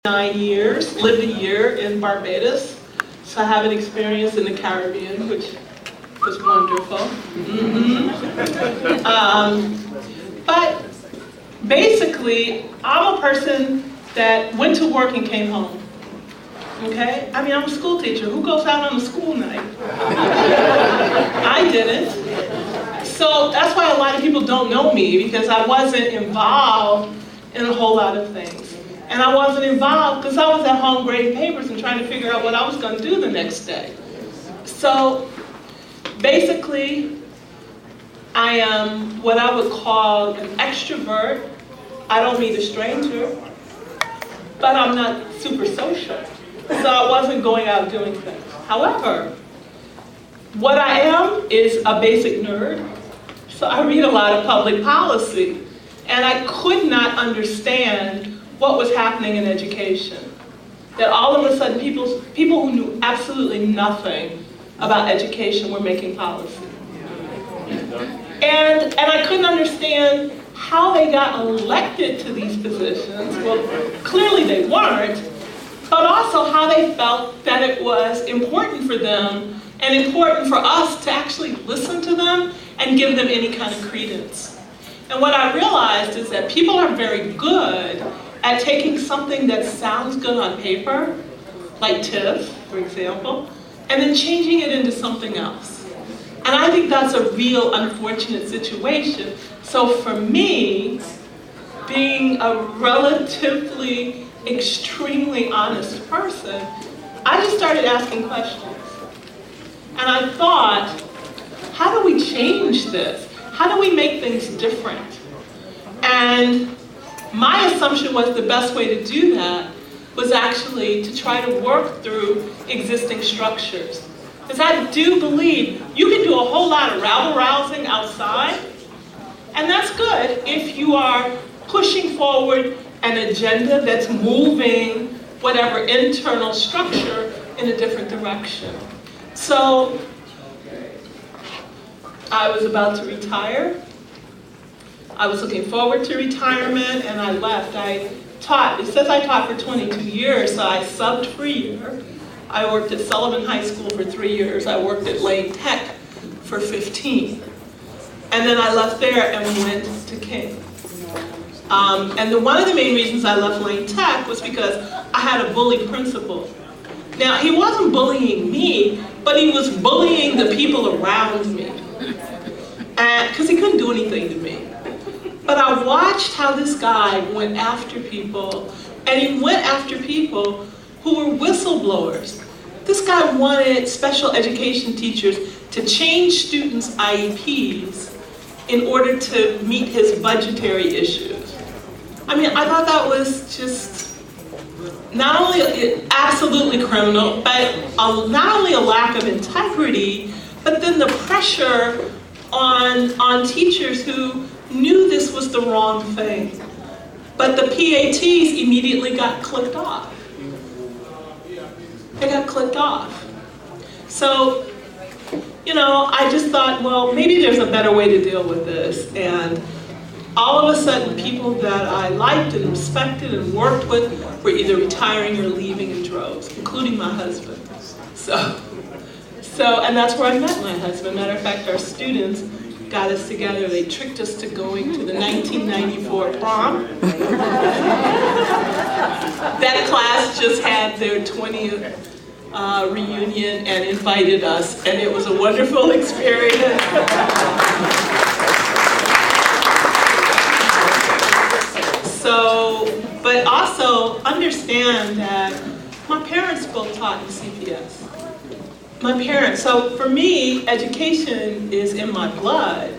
9 years, lived a year in Barbados, so I have an experience in the Caribbean, which was wonderful. But basically, I'm a person that went to work and came home. Okay? I mean, I'm a school teacher. Who goes out on a school night? I didn't. So that's why a lot of people don't know me, because I wasn't involved in a whole lot of things. And I wasn't involved because I was at home grading papers and trying to figure out what I was going to do the next day. So basically, I am what I would call an extrovert. I don't meet a stranger, but I'm not super social. So I wasn't going out doing things. However, what I am is a basic nerd. So I read a lot of public policy. And I could not understand what was happening in education. That all of a sudden people who knew absolutely nothing about education were making policy. And I couldn't understand how they got elected to these positions. Well, clearly they weren't, but also how they felt that it was important for them and important for us to actually listen to them and give them any kind of credence. And what I realized is that people are very good at taking something that sounds good on paper, like TIF, for example, and then changing it into something else. And I think that's a real unfortunate situation. So for me, being a relatively, extremely honest person, I just started asking questions. And I thought, how do we change this? How do we make things different? And my assumption was the best way to do that was actually to try to work through existing structures. Because I do believe you can do a whole lot of rabble-rousing outside, and that's good if you are pushing forward an agenda that's moving whatever internal structure in a different direction. So I was about to retire. I was looking forward to retirement, and I left. I taught, it says I taught for 22 years, so I subbed for a year. I worked at Sullivan High School for 3 years. I worked at Lane Tech for 15. And then I left there and went to King. One of the main reasons I left Lane Tech was because I had a bully principal. Now, he wasn't bullying me, but he was bullying the people around me. Because he couldn't do anything to me. But I watched how this guy went after people, and he went after people who were whistleblowers. This guy wanted special education teachers to change students' IEPs in order to meet his budgetary issues. I mean, I thought that was just not only absolutely criminal, but not only a lack of integrity, but then the pressure on teachers who knew this was the wrong thing. But the PATs immediately got clicked off. They got clicked off. So, you know, I just thought, well, maybe there's a better way to deal with this. And all of a sudden, people that I liked and respected and worked with were either retiring or leaving in droves, including my husband. And that's where I met my husband. Matter of fact, our students got us together. They tricked us to going to the 1994 prom. That class just had their 20th reunion and invited us, and it was a wonderful experience. But also understand that my parents both taught in CPS. My parents, so for me, education is in my blood.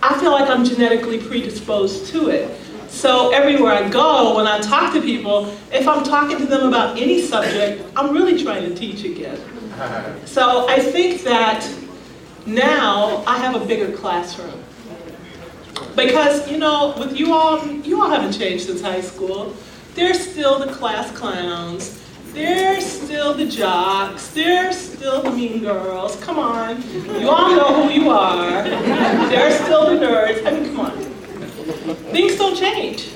I feel like I'm genetically predisposed to it. So everywhere I go, when I talk to people, if I'm talking to them about any subject, I'm really trying to teach again. So I think that now I have a bigger classroom. Because, you know, with you all haven't changed since high school. There's still the class clowns. There's still the jocks, there's still the mean girls, come on. You all know who you are. There's still the nerds, I mean, come on. Things don't change.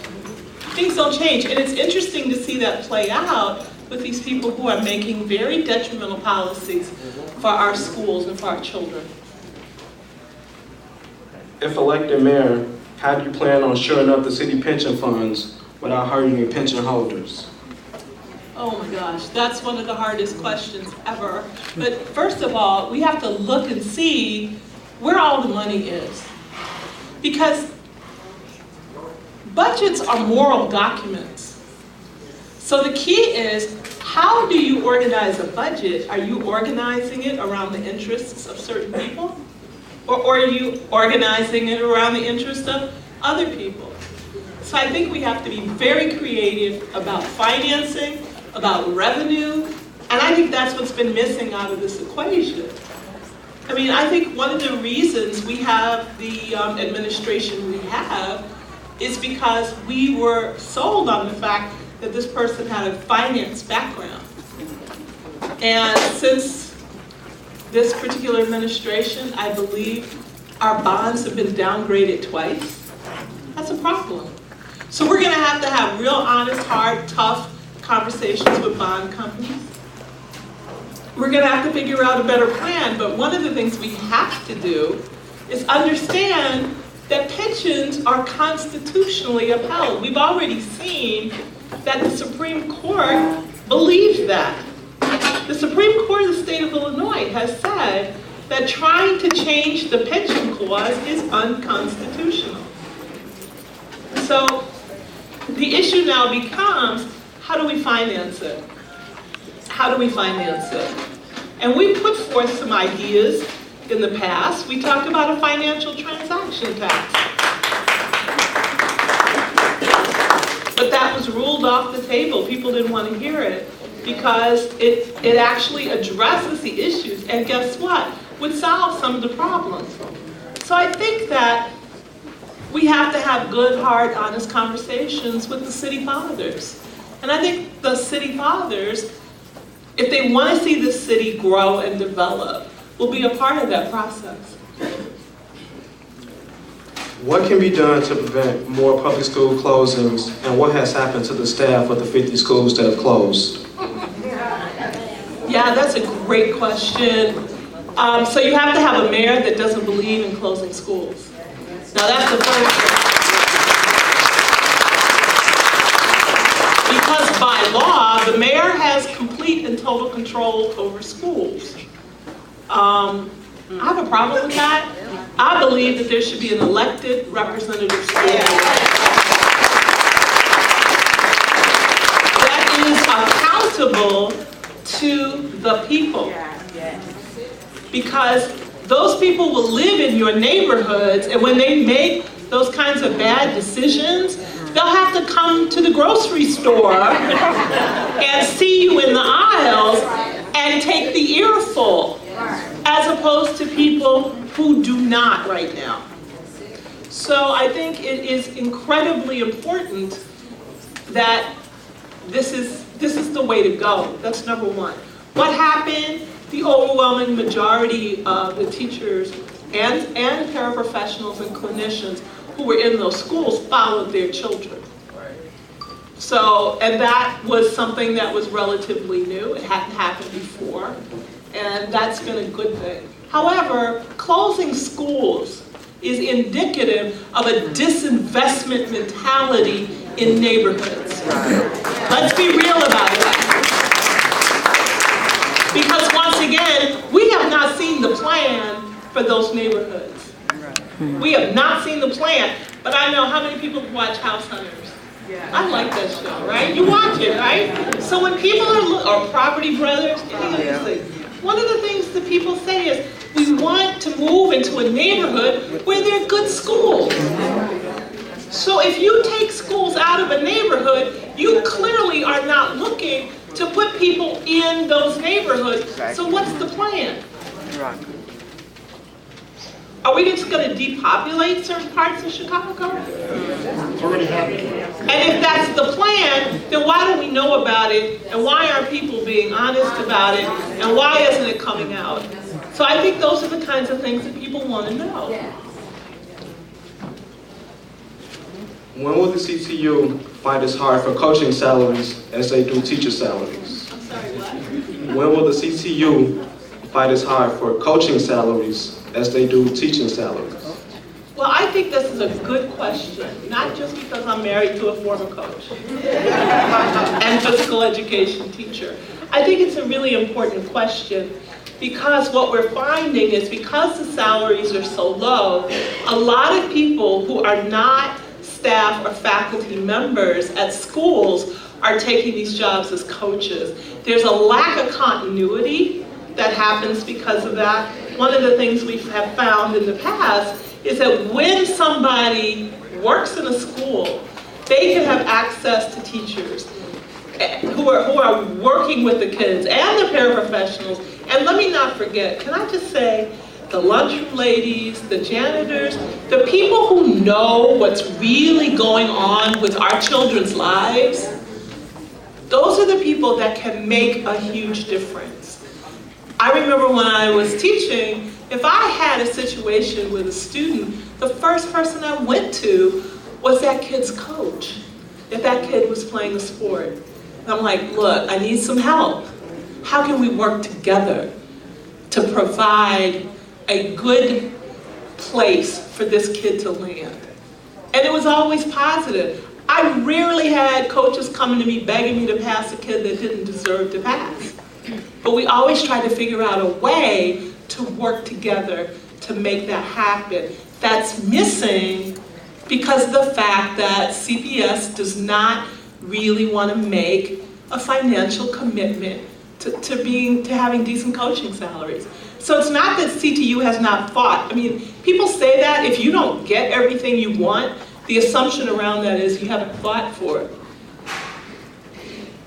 things don't change. And it's interesting to see that play out with these people who are making very detrimental policies for our schools and for our children. If elected mayor, how do you plan on shoring up the city pension funds without hurting your pension holders? Oh my gosh, that's one of the hardest questions ever. But first of all, we have to look and see where all the money is. Because budgets are moral documents. So the key is, how do you organize a budget? Are you organizing it around the interests of certain people? Or are you organizing it around the interests of other people? So I think we have to be very creative about financing, about revenue, and I think that's what's been missing out of this equation. I mean, I think one of the reasons we have the administration we have is because we were sold on the fact that this person had a finance background. And since this particular administration, I believe our bonds have been downgraded twice. That's a problem. So we're going to have real honest, hard, tough conversations with bond companies. We're going to have to figure out a better plan, but one of the things we have to do is understand that pensions are constitutionally upheld. We've already seen that the Supreme Court believes that. The Supreme Court of the state of Illinois has said that trying to change the pension clause is unconstitutional. So the issue now becomes, how do we finance it? How do we finance it? And we put forth some ideas in the past. We talked about a financial transaction tax. But that was ruled off the table. People didn't want to hear it because it actually addresses the issues. And guess what? Would solve some of the problems. So I think that we have to have good, hard, honest conversations with the city fathers. And I think the city fathers, if they want to see the city grow and develop, will be a part of that process. What can be done to prevent more public school closings, and what has happened to the staff of the 50 schools that have closed? Yeah, that's a great question. So you have to have a mayor that doesn't believe in closing schools. Now that's the first thing. Because by law, the mayor has complete and total control over schools. I have a problem with that. I believe that there should be an elected representative school board that is accountable to the people. Because those people will live in your neighborhoods, and when they make those kinds of bad decisions, they'll have to come to the grocery store and see you in the aisles and take the earful, as opposed to people who do not right now. So I think it is incredibly important that this is the way to go. That's number one. What happened? The overwhelming majority of the teachers and paraprofessionals and clinicians who were in those schools followed their children. So, and that was something that was relatively new. It hadn't happened before. And that's been a good thing. However, closing schools is indicative of a disinvestment mentality in neighborhoods. Let's be real about that. Because once again, we have not seen the plan for those neighborhoods. We have not seen the plan. But I know how many people watch House Hunters. I like that show, right? You watch it, right? So when people or Property Brothers, any of these things, one of the things that people say is, we want to move into a neighborhood where there are good schools. So if you take schools out of a neighborhood, you clearly are not looking to put people in those neighborhoods. So what's the plan? Are we just going to depopulate certain parts of Chicago? And if that's the plan, then why don't we know about it? And why aren't people being honest about it? And why isn't it coming out? So I think those are the kinds of things that people want to know. When will the CTU fight as hard for coaching salaries as they do teacher salaries? I'm sorry, what? When will the CTU fight as hard for coaching salaries as they do teaching salaries? Well, I think this is a good question, not just because I'm married to a former coach and physical education teacher. I think it's a really important question because what we're finding is because the salaries are so low, a lot of people who are not staff or faculty members at schools are taking these jobs as coaches. There's a lack of continuity that happens because of that. One of the things we have found in the past is that when somebody works in a school, they can have access to teachers who are working with the kids and the paraprofessionals. And let me not forget, can I just say, the lunchroom ladies, the janitors, the people who know what's really going on with our children's lives, those are the people that can make a huge difference. I remember when I was teaching, if I had a situation with a student, the first person I went to was that kid's coach, if that kid was playing a sport. And I'm like, look, I need some help. How can we work together to provide a good place for this kid to land? And it was always positive. I rarely had coaches coming to me begging me to pass a kid that didn't deserve to pass. But we always tried to figure out a way to work together to make that happen. That's missing because of the fact that CPS does not really want to make a financial commitment to having decent coaching salaries. So it's not that CTU has not fought. I mean, people say that if you don't get everything you want, the assumption around that is you haven't fought for it.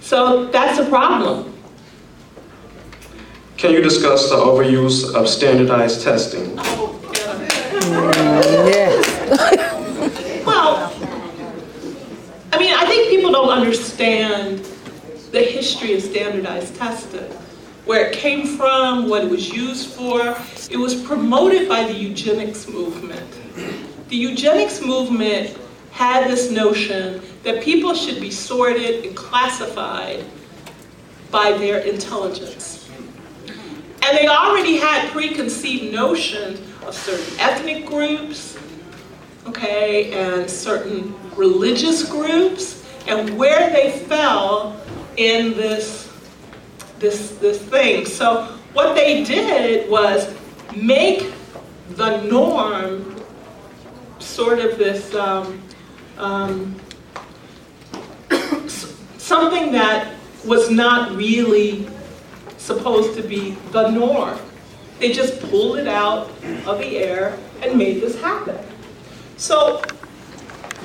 So that's a problem. Can you discuss the overuse of standardized testing? Oh, Yes. well, I mean, I think people don't understand the history of standardized testing, where it came from, what it was used for. It was promoted by the eugenics movement. The eugenics movement had this notion that people should be sorted and classified by their intelligence. And they already had preconceived notions of certain ethnic groups, okay, and certain religious groups, and where they fell in this thing. So what they did was make the norm sort of this something that was not really supposed to be the norm. They just pulled it out of the air and made this happen. So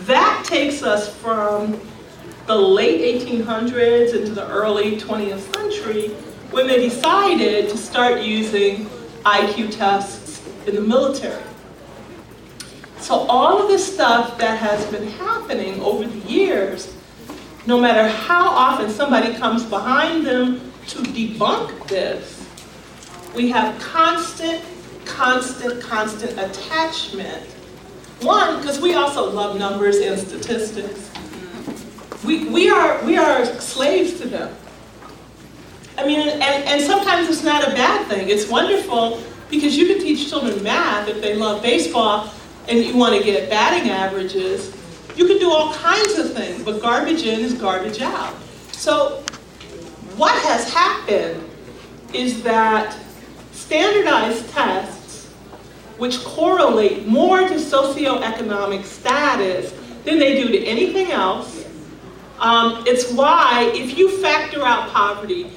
that takes us from the late 1800s into the early 20th century when they decided to start using IQ tests in the military. So all of this stuff that has been happening over the years, no matter how often somebody comes behind them to debunk this, we have constant attachment. One, because we also love numbers and statistics. We are slaves to them. I mean, and sometimes it's not a bad thing. It's wonderful because you can teach children math if they love baseball and you want to get batting averages. You can do all kinds of things, but garbage in is garbage out. So what has happened is that standardized tests, which correlate more to socioeconomic status than they do to anything else, it's why if you factor out poverty,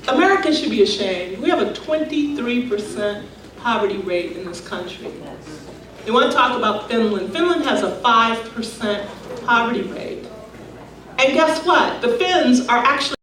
America should be ashamed. We have a 23% poverty rate in this country. You want to talk about Finland? Finland has a 5% poverty rate. And guess what? The Finns are actually